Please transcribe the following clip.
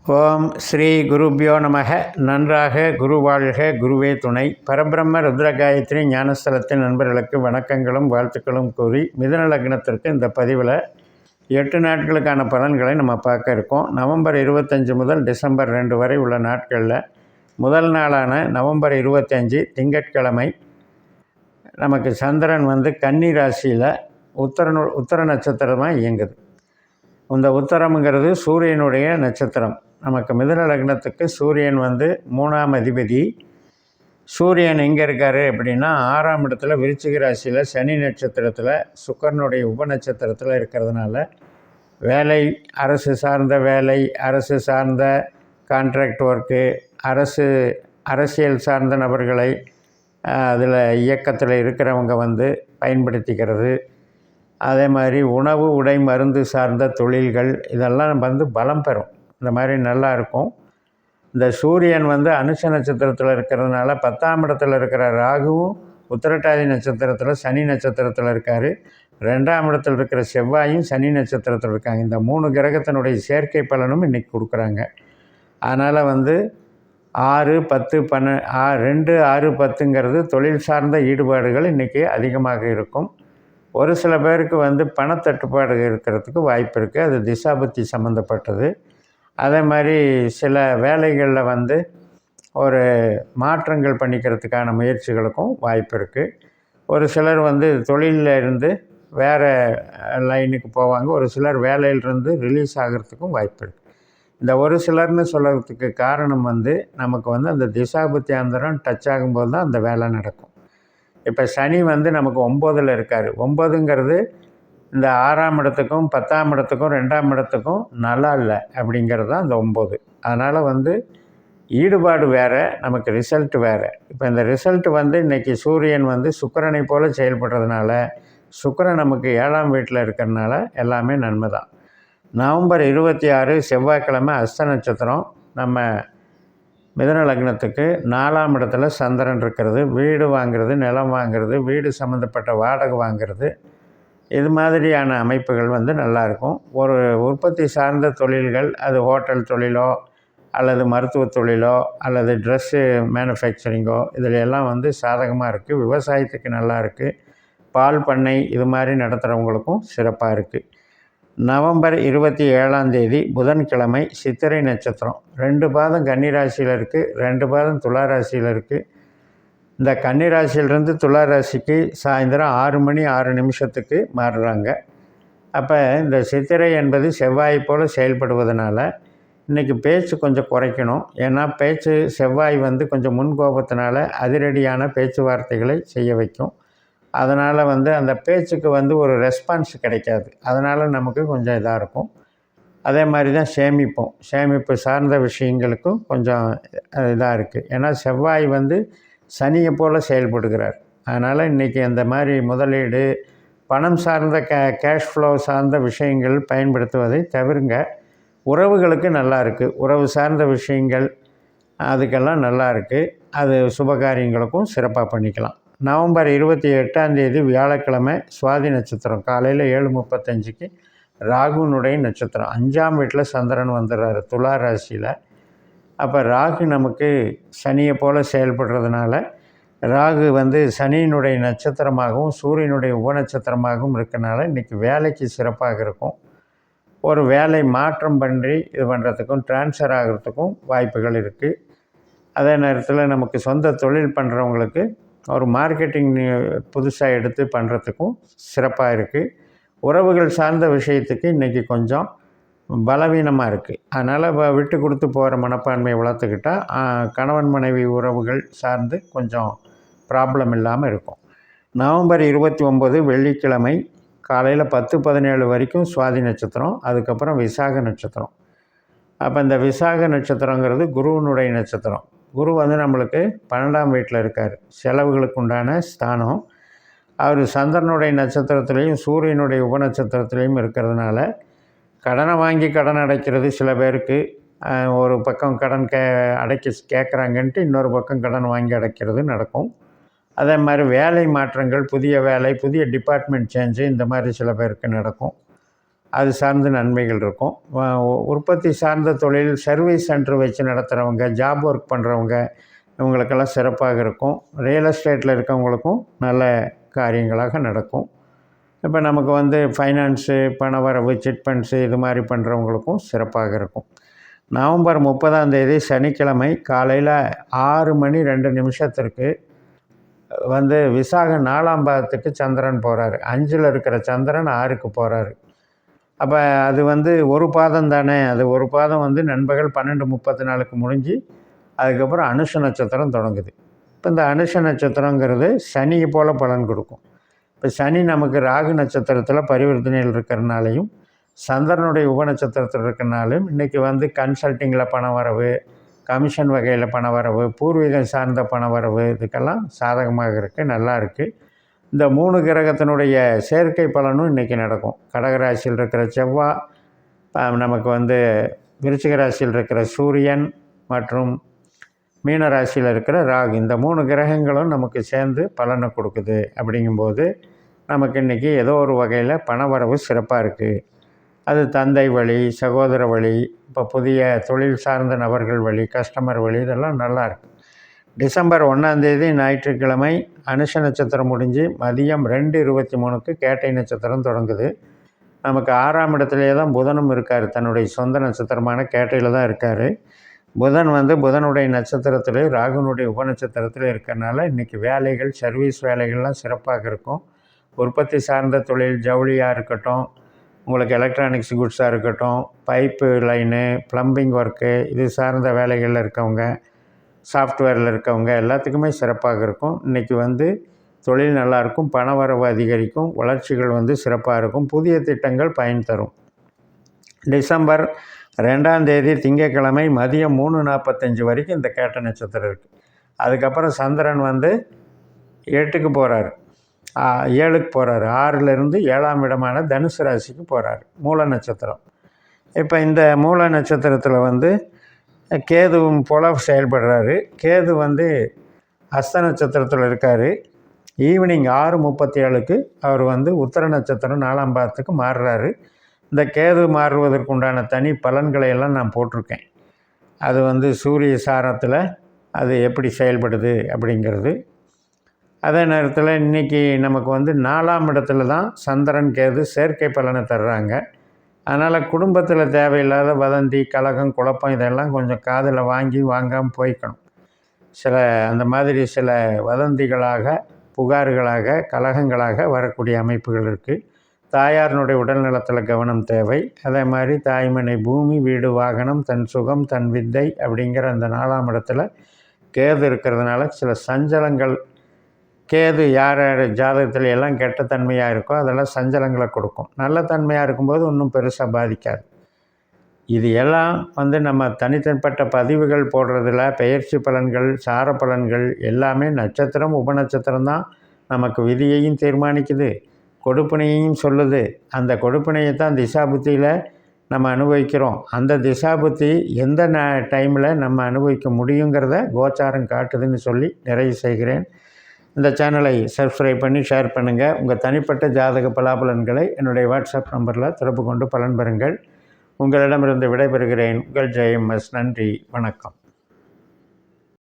ஓம் ஸ்ரீ குருபியோ நமக. நன்றாக குரு வாழ்க, குருவே துணை. பரபிரம்ம ருத்ரகாயத்ரி ஞானஸ்தலத்தின் நண்பர்களுக்கு வணக்கங்களும் வாழ்த்துக்களும் கூறி, மிதுன லக்னத்திற்கு இந்த பதிவில் 8 நாட்களுக்கான பலன்களை நம்ம பார்க்க இருக்கோம். நவம்பர் 25 முதல் டிசம்பர் 2 வரை உள்ள நாட்களில் முதல் நாளான நவம்பர் 25 திங்கட்கிழமை நமக்கு சந்திரன் கன்னி ராசியில் உத்தர நட்சத்திரமாக இயங்குது. இந்த உத்தரம்ங்கிறது சூரியனுடைய நட்சத்திரம். நமக்கு மிதுன லக்னத்துக்கு சூரியன் 3ஆம் அதிபதி. சூரியன் எங்கே இருக்கார் அப்படின்னா 6ஆம் இடத்துல விருச்சிக ராசியில் சனி நட்சத்திரத்தில் சுக்கிரனுடைய உப நட்சத்திரத்தில் இருக்கிறதுனால வேலை, அரசு சார்ந்த வேலை, அரசு சார்ந்த கான்ட்ராக்ட் ஒர்க்கு, அரசியல் சார்ந்த நபர்களை அதில் இயக்கத்தில் இருக்கிறவங்க பயன்படுத்திக்கிறது. அதே மாதிரி உணவு, உடை, மருந்து சார்ந்த தொழில்கள் இதெல்லாம் பலம் பெறும். இந்த மாதிரி நல்லா இருக்கும். இந்த சூரியன் அனுஷ நட்சத்திரத்தில் இருக்கிறதுனால 10ஆம் இடத்துல இருக்கிற ராகுவும் உத்திரட்டாதி நட்சத்திரத்தில் சனி நட்சத்திரத்தில் இருக்கார். 2ஆம் இடத்தில் இருக்கிற செவ்வாயும் சனி நட்சத்திரத்தில் இருக்காங்க. இந்த 3 கிரகத்தினுடைய சேர்க்கை பலனும் இன்றைக்கி கொடுக்குறாங்க. அதனால் 6, 10, 2, 6, 10ங்கிறது தொழில் சார்ந்த ஈடுபாடுகள் இன்றைக்கி அதிகமாக இருக்கும். ஒரு சில பேருக்கு பணத்தட்டுப்பாடு இருக்கிறதுக்கு வாய்ப்பு இருக்குது. அது திசாபுத்தி சம்மந்தப்பட்டது. அதே மாதிரி சில வேலைகளில் ஒரு மாற்றங்கள் பண்ணிக்கிறதுக்கான முயற்சிகளுக்கும் வாய்ப்பு இருக்குது. ஒரு சிலர் தொழிலில் இருந்து வேறு லைனுக்கு போவாங்க. ஒரு சிலர் வேலையிலிருந்து ரிலீஸ் ஆகிறதுக்கும் வாய்ப்பு இருக்குது. இந்த ஒரு சிலர்னு சொல்கிறதுக்கு காரணம் நமக்கு அந்த திசாபுத்தி அந்தரம் டச் ஆகும்போது தான் அந்த வேலை நடக்கும். இப்போ சனி நமக்கு 9ல் இருக்கார். 9ங்கிறது இந்த 6ஆம் இடத்துக்கும் 10ஆம் இடத்துக்கும் 2ஆம் இடத்துக்கும் நல்லா இல்லை அப்படிங்கிறது தான் இந்த 9. அதனால் ஈடுபாடு வேறு, நமக்கு ரிசல்ட் வேறு. இப்போ இந்த ரிசல்ட் இன்றைக்கி சூரியன் சுக்கிரனை போல் செயல்படுறதுனால, சுக்கிரன் நமக்கு 7ஆம் வீட்டில் இருக்கிறதுனால எல்லாமே நன்மை தான். நவம்பர் 26 செவ்வாய்க்கிழமை அஸ்த நட்சத்திரம். நம்ம மிதுன லக்னத்துக்கு 4ஆம் இடத்துல சந்திரன் இருக்கிறது. வீடு வாங்கிறது, நிலம் வாங்கிறது, வீடு சம்மந்தப்பட்ட வாடகை வாங்கிறது, இது மாதிரியான அமைப்புகள் நல்லாயிருக்கும். ஒரு உற்பத்தி சார்ந்த தொழில்கள், அது ஹோட்டல் தொழிலோ அல்லது மருத்துவ தொழிலோ அல்லது ட்ரெஸ்ஸு மேனுஃபேக்சரிங்கோ இதில் எல்லாம் சாதகமாக இருக்குது. விவசாயத்துக்கு நல்லா இருக்குது. பால் பண்ணை இது மாதிரி நடத்துகிறவங்களுக்கும் சிறப்பாக இருக்குது. நவம்பர் 27ஆம் தேதி புதன்கிழமை சித்திரை நட்சத்திரம். 2 பாதம் கன்னி ராசியில் இருக்குது, 2 பாதம் துலா ராசியில் இருக்குது. இந்த கன்னி ராசியிலிருந்து துலா ராசிக்கு சாயந்தரம் 6 மணி 6 நிமிஷத்துக்கு மாறுறாங்க. அப்போ இந்த சித்திரை என்பது செவ்வாய் போல் செயல்படுவதனால இன்றைக்கி பேச்சு கொஞ்சம் குறைக்கணும். ஏன்னா பேச்சு செவ்வாய் கொஞ்சம் முன்கோபத்தினால அதிரடியான பேச்சுவார்த்தைகளை செய்ய வைக்கும். அதனால் அந்த பேச்சுக்கு ஒரு ரெஸ்பான்ஸ் கிடைக்காது. அதனால் நமக்கு கொஞ்சம் இதாக இருக்கும். அதே மாதிரி தான் சேமிப்பு சார்ந்த விஷயங்களுக்கும் கொஞ்சம் இதாக இருக்குது. ஏன்னா செவ்வாய் சனியை போல் செயல்படுகிறார். அதனால் இன்றைக்கி அந்த மாதிரி முதலீடு, பணம் சார்ந்த கேஷ் ஃப்ளோ சார்ந்த விஷயங்கள் பயன்படுத்துவதை தவிருங்க. உறவுகளுக்கு நல்லா இருக்குது. உறவு சார்ந்த விஷயங்கள் அதுக்கெல்லாம் நல்லா இருக்குது. அது சுபகாரியங்களுக்கும் சிறப்பாக பண்ணிக்கலாம். நவம்பர் 28ஆம் தேதி வியாழக்கிழமை சுவாதி நட்சத்திரம். காலையில் 7:35க்கு ராகுனுடைய நட்சத்திரம். 5ஆம் வீட்டில் சந்திரன் வந்துடுறாரு துலா ராசியில். அப்போ ராகு நமக்கு சனியை போல் செயல்படுறதுனால, ராகு சனியினுடைய நட்சத்திரமாகவும் சூரியனுடைய உபநட்சத்திரமாகவும் இருக்கனால இன்றைக்கி வேலைக்கு சிறப்பாக இருக்கும். ஒரு வேலை மாற்றம் பண்ணி இது பண்ணுறதுக்கும் ட்ரான்ஸ்ஃபர் ஆகிறதுக்கும் வாய்ப்புகள் இருக்குது. அதே நேரத்தில் நமக்கு சொந்த தொழில் பண்ணுறவங்களுக்கு ஒரு மார்க்கெட்டிங் புதுசாக எடுத்து பண்ணுறதுக்கும் சிறப்பாக இருக்குது. உறவுகள் சார்ந்த விஷயத்துக்கு இன்றைக்கி கொஞ்சம் பலவீனமாக இருக்குது. அதனால் விட்டு கொடுத்து போகிற மனப்பான்மையை வளர்த்துக்கிட்டால் கணவன் மனைவி உறவுகள் சார்ந்து கொஞ்சம் ப்ராப்ளம் இல்லாமல் இருக்கும். நவம்பர் 29 வெள்ளிக்கிழமை காலையில் 10:17 வரைக்கும் சுவாதி நட்சத்திரம். அதுக்கப்புறம் விசாக நட்சத்திரம். அப்போ இந்த விசாக நட்சத்திரங்கிறது குருவினுடைய நட்சத்திரம். குரு நம்மளுக்கு 12ஆம் வீட்டில் இருக்கார். செலவுகளுக்கு உண்டான ஸ்தானம். அவர் சந்திரனுடைய நட்சத்திரத்துலேயும் சூரியனுடைய உபநட்சத்திரத்துலேயும் இருக்கிறதுனால கடனை வாங்கி கடன் அடைக்கிறது சில பேருக்கு. ஒரு பக்கம் கடன் கேட்குறாங்கன்ட்டு இன்னொரு பக்கம் கடன் வாங்கி அடைக்கிறது நடக்கும். அதே மாதிரி வேலை மாற்றங்கள், புதிய வேலை, புதிய டிபார்ட்மெண்ட் சேஞ்சு இந்த மாதிரி சில பேருக்கு நடக்கும். அது சார்ந்த நன்மைகள் இருக்கும். உற்பத்தி சார்ந்த தொழில், சர்வீஸ் சென்டர் வச்சு நடத்துகிறவங்க, ஜாப் ஒர்க் பண்ணுறவங்க, இவங்களுக்கெல்லாம் சிறப்பாக இருக்கும். ரியல் எஸ்டேட்டில் இருக்கவங்களுக்கும் நல்ல காரியங்களாக நடக்கும். இப்போ நமக்கு வந்து ஃபைனான்ஸு, பணவரவு, சிட் ஃபண்ட்ஸு இது மாதிரி பண்ணுறவங்களுக்கும் சிறப்பாக இருக்கும். நவம்பர் 30 சனிக்கிழமை காலையில் 6:02 வந்து விசாக 4ஆம் பாதத்துக்கு சந்திரன் போகிறாரு. 5ல் இருக்கிற சந்திரன் 6க்கு போகிறாரு. அப்போ அது வந்து ஒரு பாதம் தானே, அது ஒரு பாதம் வந்து நண்பகல் 12:34 முடிஞ்சு அதுக்கப்புறம் அனுஷ நட்சத்திரம் தொடங்குது. இப்போ இந்த அனுஷ நட்சத்திரங்கிறது சனியை போல் பலன் கொடுக்கும். இப்போ சனி நமக்கு ராகு நட்சத்திரத்தில் பரிவர்த்தனையில் இருக்கிறனாலையும் சந்திரனுடைய உபநட்சத்திரத்தில் இருக்கிறனாலும் இன்றைக்கி வந்து கன்சல்ட்டிங்கில் பண வரவு, கமிஷன் வகையில் பண வரவு, பூர்வீகம் சார்ந்த பண வரவு, இதுக்கெல்லாம் சாதகமாக இருக்குது, நல்லா இருக்குது. இந்த 3 கிரகத்தினுடைய சேர்க்கை பலனும் இன்றைக்கி நடக்கும். கடகராசியில் இருக்கிற செவ்வாய், நமக்கு வந்து விருச்சிக ராசியில் இருக்கிற சூரியன் மற்றும் மீன ராசியில் இருக்கிற ராகு, இந்த 3 கிரகங்களும் நமக்கு சேர்ந்து பலனை கொடுக்குது. அப்படிங்கும்போது நமக்கு இன்றைக்கி ஏதோ ஒரு வகையில் பணவரவு சிறப்பாக இருக்குது. அது தந்தை வழி, சகோதர வழி, இப்போ புதிய தொழில் சார்ந்த நபர்கள் வழி, கஸ்டமர் வழி, இதெல்லாம் நல்லாயிருக்கு. டிசம்பர் 1 ஞாயிற்றுக்கிழமை அனுஷ நட்சத்திரம் முடிஞ்சு மதியம் 2:23 கேட்டை நட்சத்திரம் தொடங்குது. நமக்கு 6ஆம் இடத்துலையே தான் புதனும் இருக்கார். தன்னுடைய சொந்த நட்சத்திரமான கேட்டையில் தான் இருக்கார். புதன் வந்து புதனுடைய நட்சத்திரத்தில் ராகுனுடைய உபநட்சத்திரத்தில் இருக்கிறனால இன்றைக்கி வேலைகள், சர்வீஸ் வேலைகள்லாம் சிறப்பாக இருக்கும். உற்பத்தி சார்ந்த தொழில், ஜவுளியாக இருக்கட்டும், உங்களுக்கு எலக்ட்ரானிக்ஸ் குட்ஸாக இருக்கட்டும், பைப்பு லைனு, ப்ளம்பிங் ஒர்க்கு, இது சார்ந்த வேலைகளில் இருக்கவங்க, சாஃப்ட்வேரில் இருக்கவங்க எல்லாத்துக்குமே சிறப்பாக இருக்கும். இன்றைக்கி வந்து தொழில் நல்லாயிருக்கும், பண வரவு அதிகரிக்கும், வளர்ச்சிகள் வந்து சிறப்பாக இருக்கும், புதிய திட்டங்கள் பயன் தரும். டிசம்பர் 2 திங்கட்கிழமை மதியம் 3:45 வரைக்கும் இந்த கேட்ட நட்சத்திரம் இருக்குது. அதுக்கப்புறம் சந்திரன் வந்து 8க்கு போகிறார், 7க்கு போகிறார். 6லேருந்து 7ஆம் இடமான தனுசு ராசிக்கு போகிறார், மூல நட்சத்திரம். இப்போ இந்த மூல நட்சத்திரத்தில் வந்து கேதுவும் போல செயல்படுறாரு. கேது வந்து அஸ்த நட்சத்திரத்தில் இருக்கார். ஈவினிங் 6:37 அவர் வந்து உத்தர நட்சத்திரம் 4ஆம் பாதத்துக்கு மாறுறாரு. இந்த கேது மாறுவதற்குண்டான தனி பலன்களை எல்லாம் நான் போட்டிருக்கேன். அது வந்து சூரிய சாரத்தில் அது எப்படி செயல்படுது அப்படிங்கிறது. அதே நேரத்தில் இன்றைக்கி நமக்கு வந்து 4ஆம் இடத்துல தான் சந்திரன் கேது சேர்க்கை பலனை தர்றாங்க. அதனால் குடும்பத்தில் தேவையில்லாத வதந்தி, கலகம், குழப்பம் இதெல்லாம் கொஞ்சம் காதில் வாங்கி வாங்காமல் போய்க்கணும். அந்த மாதிரி சில வதந்திகளாக, புகார்களாக, கலகங்களாக வரக்கூடிய அமைப்புகள் இருக்குது. தாயாரினுடைய உடல் நலத்தில் கவனம் தேவை. அதே மாதிரி தாய்மனை, பூமி, வீடு, வாகனம், தன் சுகம், தன் வித்தை அப்படிங்கிற அந்த 4ஆம் இடத்துல கேது இருக்கிறதுனால சில சஞ்சலங்கள், கேது யார் ஜாதகத்தில் எல்லாம் கெட்ட தன்மையாக இருக்கோ அதெல்லாம் சஞ்சலங்களை கொடுக்கும். நல்ல தன்மையாக இருக்கும்போது ஒன்றும் பெருசாக பாதிக்காது. இது எல்லாம் வந்து நம்ம தனித்தனிப்பட்ட பதிவுகள் போடுறதில் பெயர்ச்சி பலன்கள், சார பலன்கள் எல்லாமே நட்சத்திரம், உபநட்சத்திரம் தான் நமக்கு விதியையும் தீர்மானிக்குது, கொடுப்பினையையும் சொல்லுது. அந்த கொடுப்பினையை தான் திசாபுத்தியில் நம்ம அனுபவிக்கிறோம். அந்த திசாபுத்தி எந்த டைமில் நம்ம அனுபவிக்க முடியுங்கிறத கோச்சாரம் காட்டுதுன்னு சொல்லி நிறைவு செய்கிறேன். இந்த சேனலை சப்ஸ்கிரைப் பண்ணி ஷேர் பண்ணுங்கள். உங்கள் தனிப்பட்ட ஜாதக பலாபலன்களை என்னுடைய வாட்ஸ்அப் நம்பரில் தொடர்பு கொண்டு பலன் பெறுங்கள். உங்களிடமிருந்து விடைபெறுகிறேன். உங்கள் ஜெயம் எஸ். நன்றி, வணக்கம்.